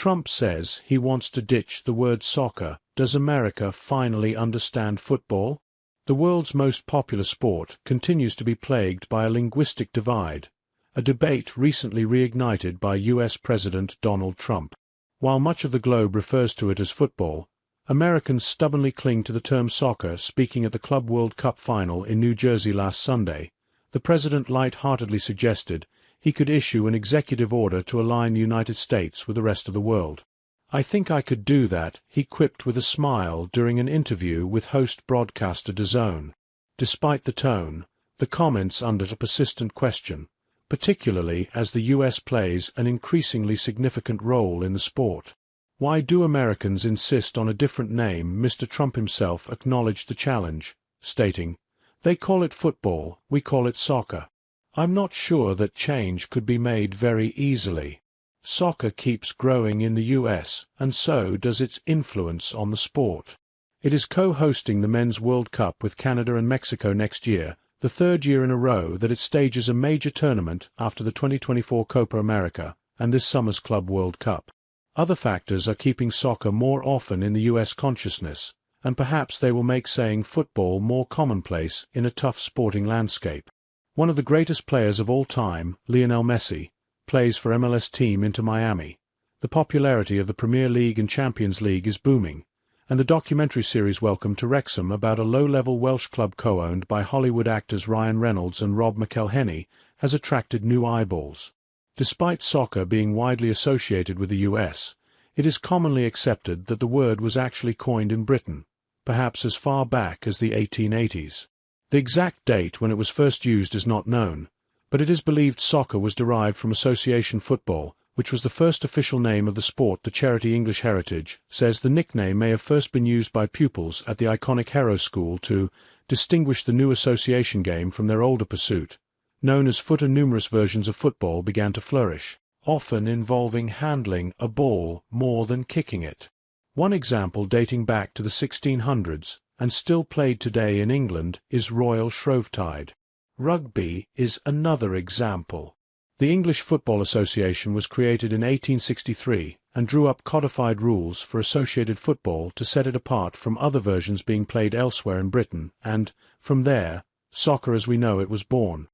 Trump says he wants to ditch the word soccer. Does America finally understand football? The world's most popular sport continues to be plagued by a linguistic divide, a debate recently reignited by U.S. President Donald Trump. While much of the globe refers to it as football, Americans stubbornly cling to the term soccer. Speaking at the Club World Cup final in New Jersey last Sunday, the president light-heartedly suggested he could issue an executive order to align the United States with the rest of the world. "I think I could do that," he quipped with a smile during an interview with host broadcaster DAZN. Despite the tone, the comments under a persistent question, particularly as the U.S. plays an increasingly significant role in the sport. Why do Americans insist on a different name? Mr. Trump himself acknowledged the challenge, stating, "They call it football, we call it soccer. I'm not sure that change could be made very easily. Soccer keeps growing in the U.S., and so does its influence on the sport. It is co-hosting the Men's World Cup with Canada and Mexico next year, the third year in a row that it stages a major tournament after the 2024 Copa America and this summer's Club World Cup. Other factors are keeping soccer more often in the U.S. consciousness, and perhaps they will make saying football more commonplace in a tough sporting landscape." One of the greatest players of all time, Lionel Messi, plays for MLS team Inter Miami. The popularity of the Premier League and Champions League is booming, and the documentary series Welcome to Wrexham about a low-level Welsh club co-owned by Hollywood actors Ryan Reynolds and Rob McElhenney has attracted new eyeballs. Despite soccer being widely associated with the US, it is commonly accepted that the word was actually coined in Britain, perhaps as far back as the 1880s. The exact date when it was first used is not known, but it is believed soccer was derived from association football, which was the first official name of the sport. The charity English Heritage says the nickname may have first been used by pupils at the iconic Harrow School to distinguish the new association game from their older pursuit, known as foot. Numerous versions of football began to flourish, often involving handling a ball more than kicking it. One example dating back to the 1600s, and still played today in England, is Royal Shrovetide. Rugby is another example. The English Football Association was created in 1863 and drew up codified rules for associated football to set it apart from other versions being played elsewhere in Britain, and, from there, soccer as we know it was born.